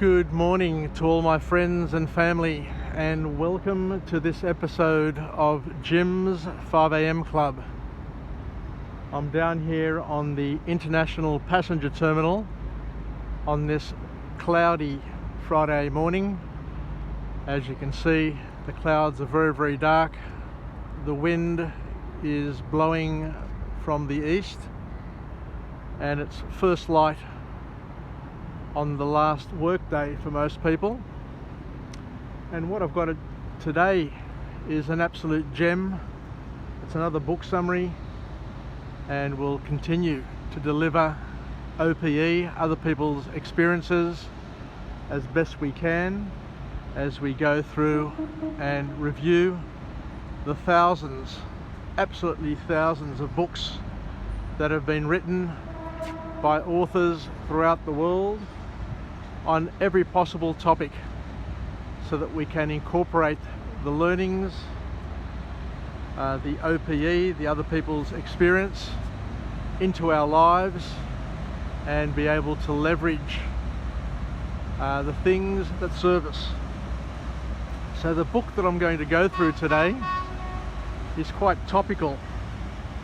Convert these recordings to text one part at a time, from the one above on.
Good morning to all my friends and family, and welcome to this episode of Jim's 5am Club. I'm down here on the International Passenger Terminal on this cloudy Friday morning. As you can see, the clouds are very dark. The wind is blowing from the east, and it's first light on the last work day for most people. And what I've got today is an absolute gem. It's another book summary, and we'll continue to deliver OPE, other people's experiences, as best we can as we go through and review the thousands, absolutely thousands of books that have been written by authors throughout the world on every possible topic, so that we can incorporate the learnings, the OPE, the other people's experience, into our lives and be able to leverage the things that serve us. So the book that I'm going to go through today is quite topical,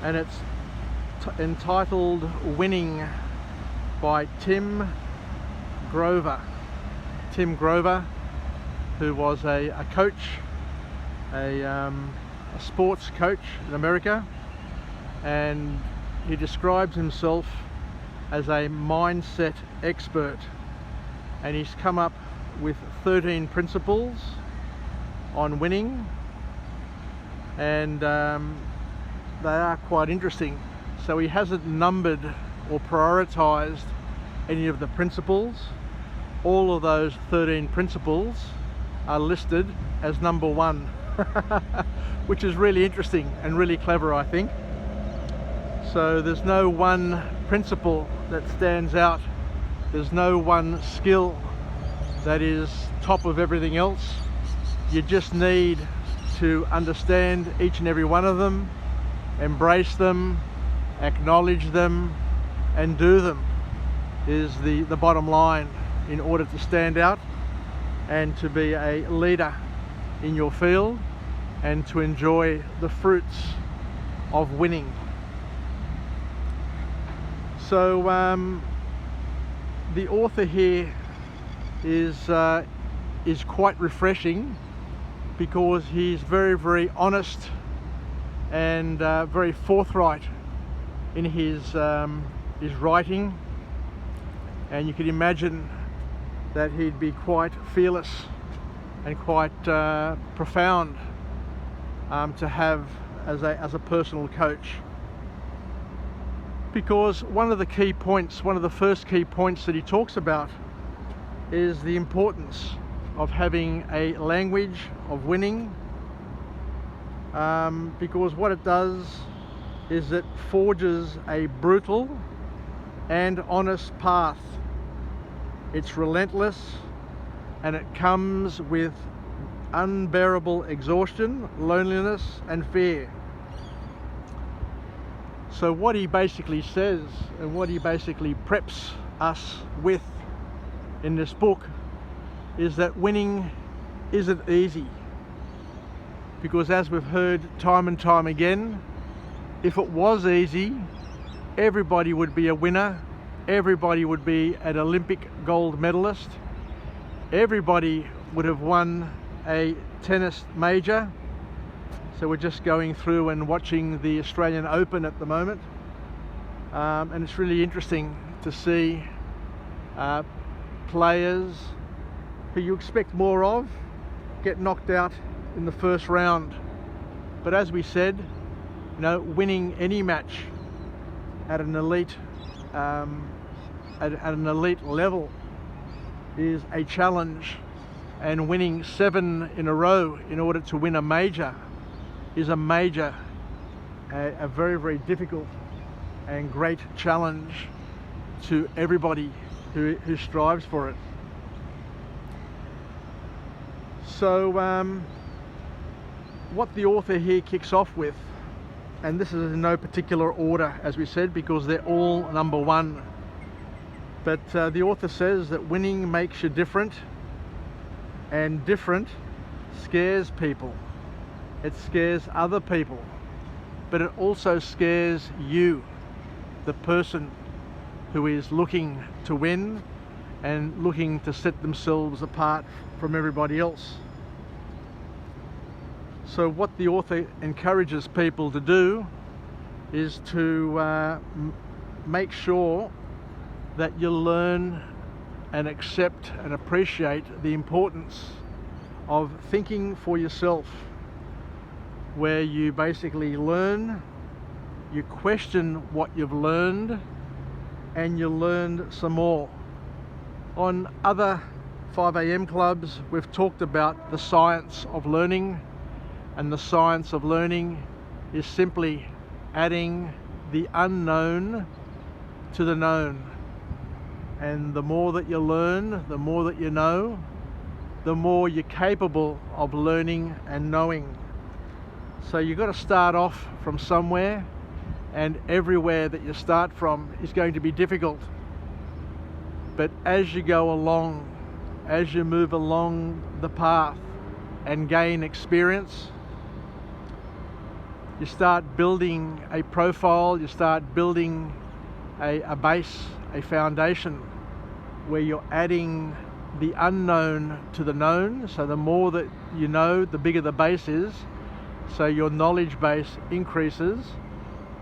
and it's entitled Winning by Tim Grover. Tim Grover, who was a coach, a sports coach in America, and he describes himself as a mindset expert, and he's come up with 13 principles on winning, and they are quite interesting. So he hasn't numbered or prioritized any of the principles. All of those 13 principles are listed as number one, which is really interesting and really clever, I think. So there's no one principle that stands out. There's no one skill that is top of everything else. You just need to understand each and every one of them, embrace them, acknowledge them, and do them is the bottom line, in order to stand out and to be a leader in your field and to enjoy the fruits of winning. So the author here is quite refreshing, because he's very honest and very forthright in his writing, and you can imagine that he'd be quite fearless and quite profound to have as a personal coach. Because one of the first key points that he talks about is the importance of having a language of winning, because what it does is it forges a brutal and honest path. It's relentless, and it comes with unbearable exhaustion, loneliness, and fear. So what he basically says, and what he basically preps us with in this book, is that winning isn't easy. Because as we've heard time and time again, if it was easy, everybody would be a winner. Everybody would be an Olympic gold medalist. Everybody would have won a tennis major. So we're just going through and watching the Australian Open at the moment. And it's really interesting to see players who you expect more of get knocked out in the first round. But as we said, winning any match at an elite at an elite level is a challenge, and winning 7 in a row in order to win a major is a very difficult and great challenge to everybody who strives for it. So what the author here kicks off with, and this is in no particular order, as we said, because they're all number one, But the author says that winning makes you different, and different scares people. It scares other people, but it also scares you, the person who is looking to win and looking to set themselves apart from everybody else. So what the author encourages people to do is to make sure that you learn and accept and appreciate the importance of thinking for yourself, where you basically learn, you question what you've learned, and you learn some more. On other 5 a.m. clubs, we've talked about the science of learning, and the science of learning is simply adding the unknown to the known. And the more that you learn, the more that you know, the more you're capable of learning and knowing. So you've got to start off from somewhere, and everywhere that you start from is going to be difficult. But as you go along, as you move along the path and gain experience, you start building a profile, you start building a base, a foundation, where you're adding the unknown to the known. So the more that you know, the bigger the base is. So your knowledge base increases,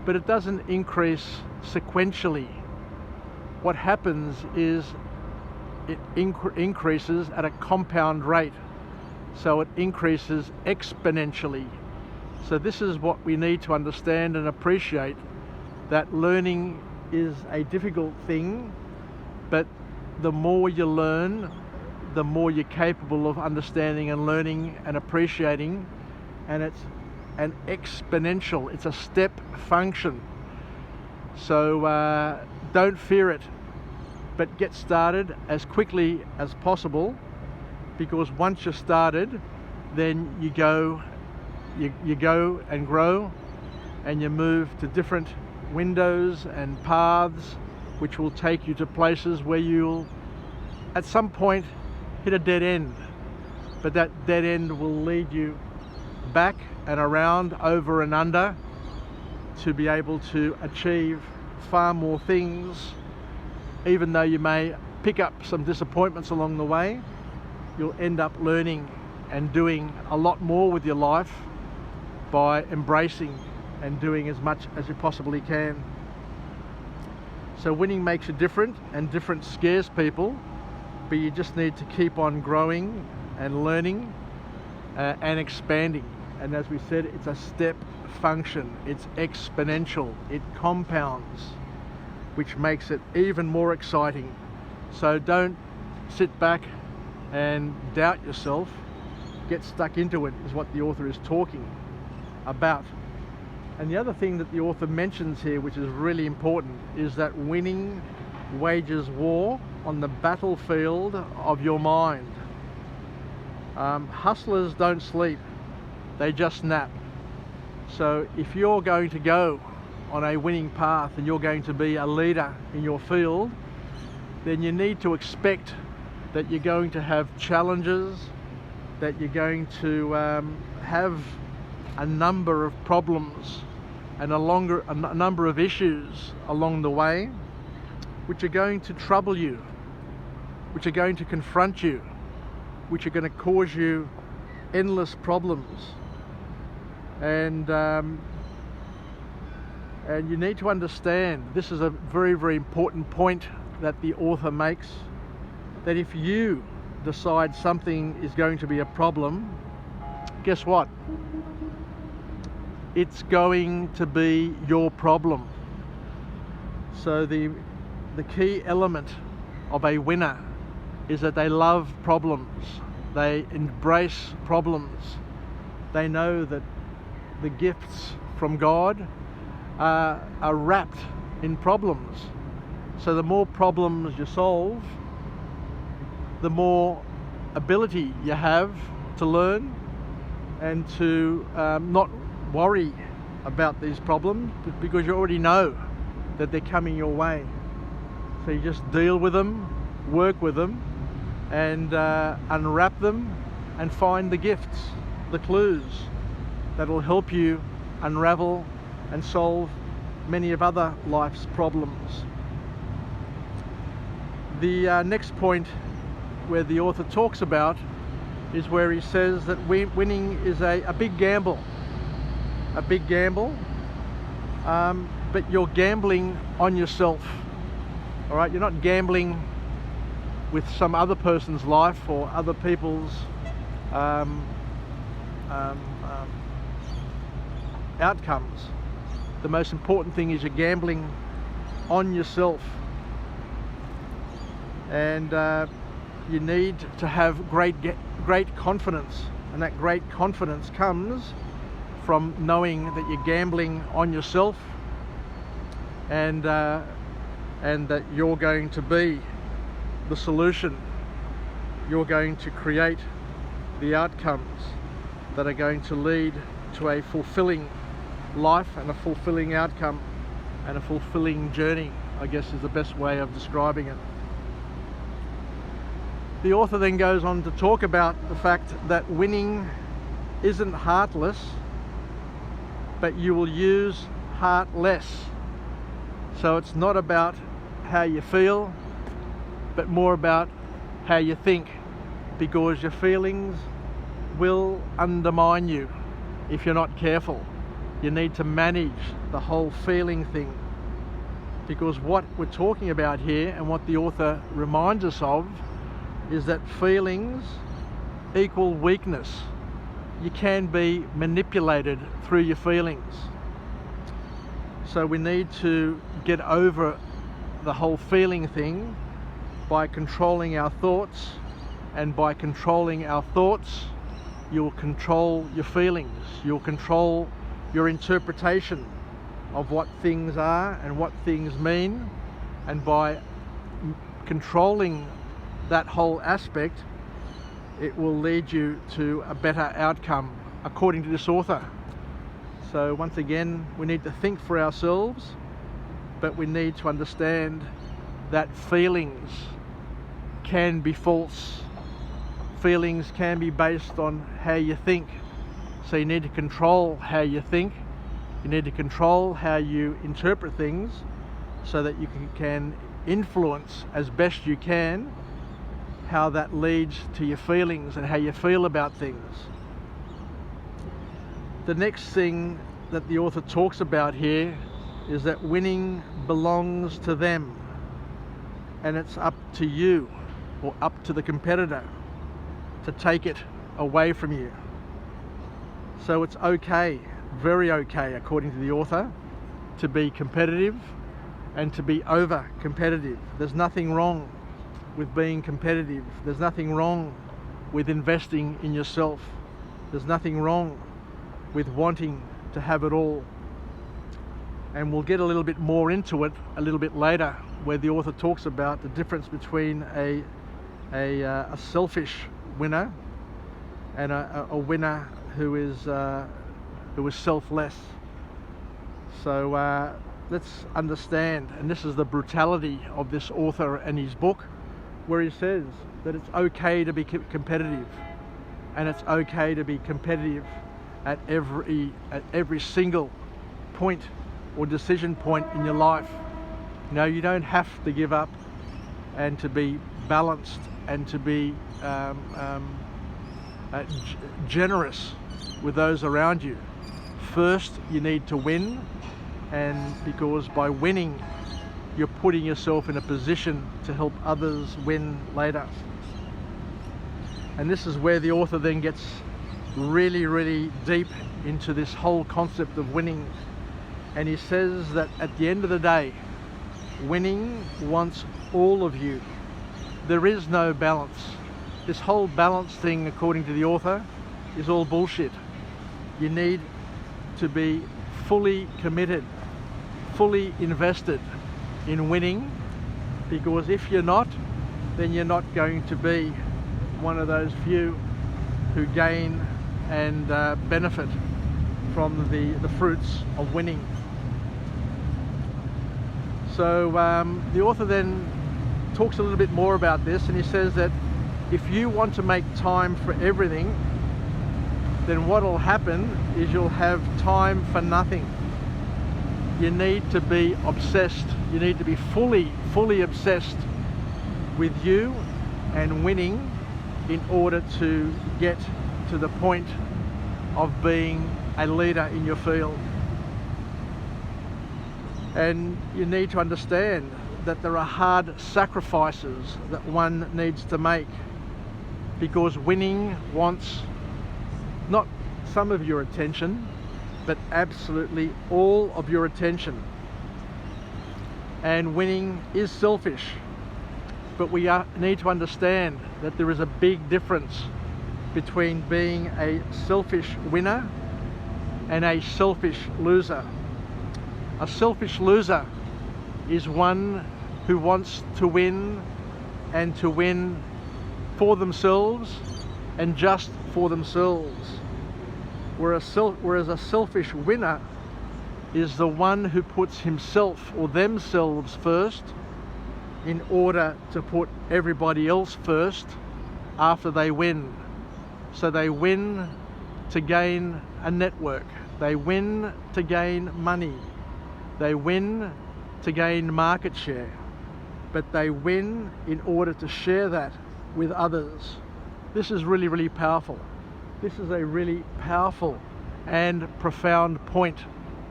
but it doesn't increase sequentially. What happens is it increases at a compound rate. So it increases exponentially. So this is what we need to understand and appreciate, that learning is a difficult thing, but the more you learn, the more you're capable of understanding and learning and appreciating, and it's an exponential, it's a step function. So don't fear it, but get started as quickly as possible, because once you're started, then you go and grow, and you move to different windows and paths which will take you to places where you'll at some point hit a dead end, but that dead end will lead you back and around, over and under, to be able to achieve far more things. Even though you may pick up some disappointments along the way, you'll end up learning and doing a lot more with your life by embracing and doing as much as you possibly can. So winning makes you different, and different scares people, but you just need to keep on growing and learning and expanding. And as we said, it's a step function, it's exponential, it compounds, which makes it even more exciting. So don't sit back and doubt yourself, get stuck into it, is what the author is talking about. And the other thing that the author mentions here, which is really important, is that winning wages war on the battlefield of your mind. Hustlers don't sleep, they just nap. So if you're going to go on a winning path and you're going to be a leader in your field, then you need to expect that you're going to have challenges, that you're going to have a number of problems and a number of issues along the way, which are going to trouble you, which are going to confront you, which are going to cause you endless problems. And you need to understand, this is a very, very important point that the author makes, that if you decide something is going to be a problem, guess what? It's going to be your problem. So the key element of a winner is that they love problems. They embrace problems. They know that the gifts from God are wrapped in problems. So the more problems you solve, the more ability you have to learn and to not worry about these problems, because you already know that they're coming your way. So you just deal with them, work with them, and unwrap them and find the gifts, the clues that'll help you unravel and solve many of other life's problems. The next point where the author talks about is where he says that winning is a big gamble. A big gamble, but you're gambling on yourself. All right, you're not gambling with some other person's life or other people's outcomes. The most important thing is you're gambling on yourself, and you need to have great confidence, and that great confidence comes from knowing that you're gambling on yourself, and that you're going to be the solution. You're going to create the outcomes that are going to lead to a fulfilling life and a fulfilling outcome and a fulfilling journey, I guess is the best way of describing it. The author then goes on to talk about the fact that winning isn't heartless, but you will use heart less. So it's not about how you feel, but more about how you think, because your feelings will undermine you if you're not careful. You need to manage the whole feeling thing, because what we're talking about here and what the author reminds us of is that feelings equal weakness. You can be manipulated through your feelings. So we need to get over the whole feeling thing by controlling our thoughts, and by controlling our thoughts, you'll control your feelings, you'll control your interpretation of what things are and what things mean, and by controlling that whole aspect, it will lead you to a better outcome, according to this author. So once again, we need to think for ourselves, but we need to understand that feelings can be false. Feelings can be based on how you think. So you need to control how you think. You need to control how you interpret things, so that you can influence as best you can how that leads to your feelings and how you feel about things. The next thing that the author talks about here is that winning belongs to them, and it's up to you, or up to the competitor, to take it away from you. So it's okay, very okay, according to the author, to be competitive and to be over competitive. There's nothing wrong with being competitive. There's nothing wrong with investing in yourself. There's nothing wrong with wanting to have it all. And we'll get a little bit more into it a little bit later, where the author talks about the difference between a selfish winner and a winner who is selfless. So let's understand, and this is the brutality of this author and his book, where he says that it's okay to be competitive, and it's okay to be competitive at every single point or decision point in your life. No, you don't have to give up, and to be balanced, and to be generous with those around you. First, you need to win, and because by winning, you're putting yourself in a position to help others win later. And this is where the author then gets really, really deep into this whole concept of winning. And he says that at the end of the day, winning wants all of you. There is no balance. This whole balance thing, according to the author, is all bullshit. You need to be fully committed, fully invested in winning, because if you're not, then you're not going to be one of those few who gain and benefit from the fruits of winning. So the author then talks a little bit more about this, and he says that if you want to make time for everything, then what will happen is you'll have time for nothing. You need to be obsessed. You need to be fully obsessed with you and winning in order to get to the point of being a leader in your field. And you need to understand that there are hard sacrifices that one needs to make, because winning wants not some of your attention, but absolutely all of your attention. And winning is selfish, but we need to understand that there is a big difference between being a selfish winner and a selfish loser. A selfish loser is one who wants to win, and to win for themselves and just for themselves. Whereas a selfish winner is the one who puts himself or themselves first in order to put everybody else first after they win. So they win to gain a network. They win to gain money. They win to gain market share. But they win in order to share that with others. This is really, really powerful. This is a really powerful and profound point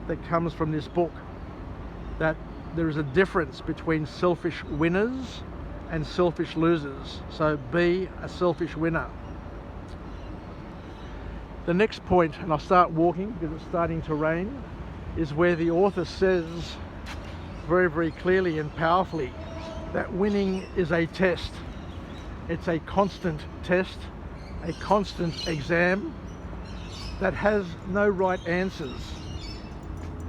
that comes from this book, that there is a difference between selfish winners and selfish losers. So be a selfish winner. The next point, and I'll start walking because it's starting to rain, is where the author says very, very clearly and powerfully that winning is a test. It's a constant test, a constant exam that has no right answers.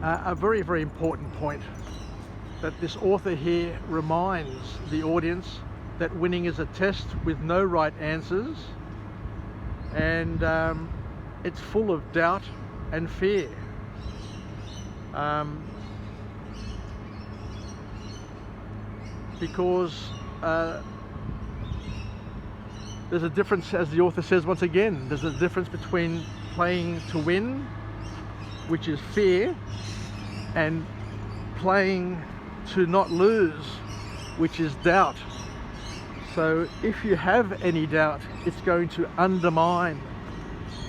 A very, very important point that this author here reminds the audience that winning is a test with no right answers, and it's full of doubt and fear. Because there's a difference, as the author says once again, there's a difference between playing to win, which is fear, and playing to not lose, which is doubt. So if you have any doubt, it's going to undermine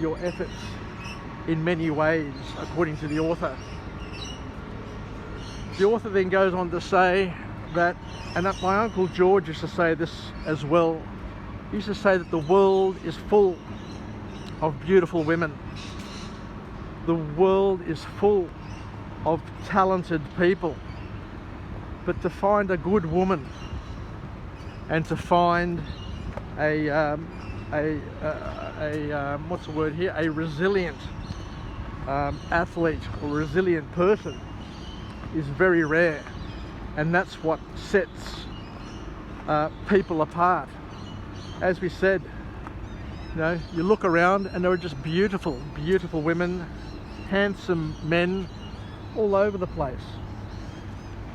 your efforts in many ways, according to the author. The author then goes on to say that, and my Uncle George used to say this as well, he used to say that the world is full of beautiful women. The world is full of talented people. But to find a good woman and to find what's the word here? A resilient athlete or resilient person is very rare. And that's what sets people apart. As we said, you know, you look around and there are just beautiful, beautiful women, handsome men all over the place.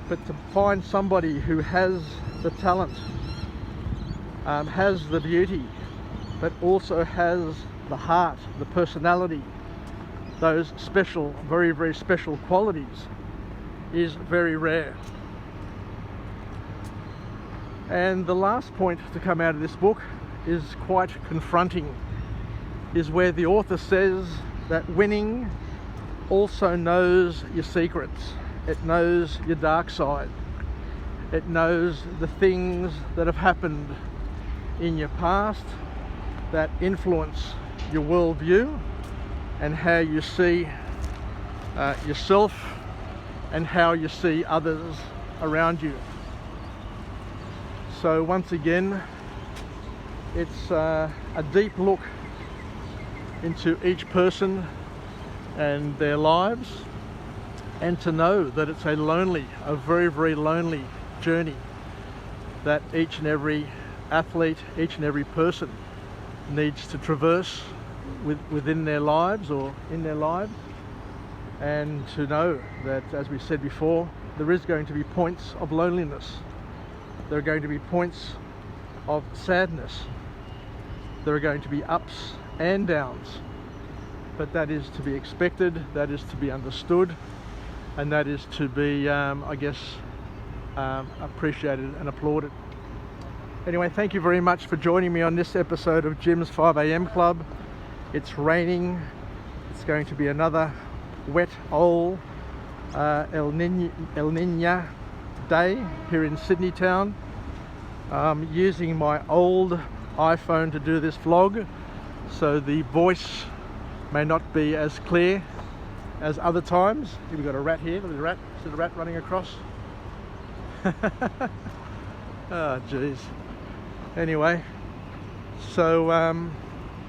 But to find somebody who has the talent, has the beauty, but also has the heart, the personality, those special, very, very special qualities, is very rare. And the last point to come out of this book is quite confronting, is where the author says that winning also knows your secrets. It knows your dark side. It knows the things that have happened in your past that influence your worldview and how you see yourself and how you see others around you. So once again, it's a deep look into each person and their lives, and to know that it's a very, very lonely journey that each and every athlete, each and every person needs to traverse within their lives or in their lives, and to know that, as we said before, there is going to be points of loneliness. There are going to be points of sadness. There are going to be ups and downs. But that is to be expected, that is to be understood, and that is to be, I guess, appreciated and applauded. Anyway, thank you very much for joining me on this episode of Jim's 5am Club. It's raining. It's going to be another wet old El Niño day here in Sydney town. I'm using my old iPhone to do this vlog, so the voice may not be as clear as other times. Here we've got a rat here. Look at the rat. See the rat running across? Oh, geez. Anyway, so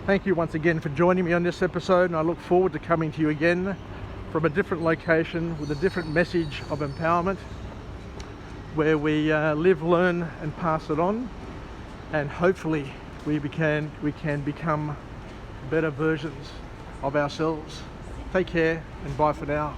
thank you once again for joining me on this episode, and I look forward to coming to you again from a different location with a different message of empowerment, where we live, learn and pass it on, and hopefully we can become better versions of ourselves. Take care and bye for now.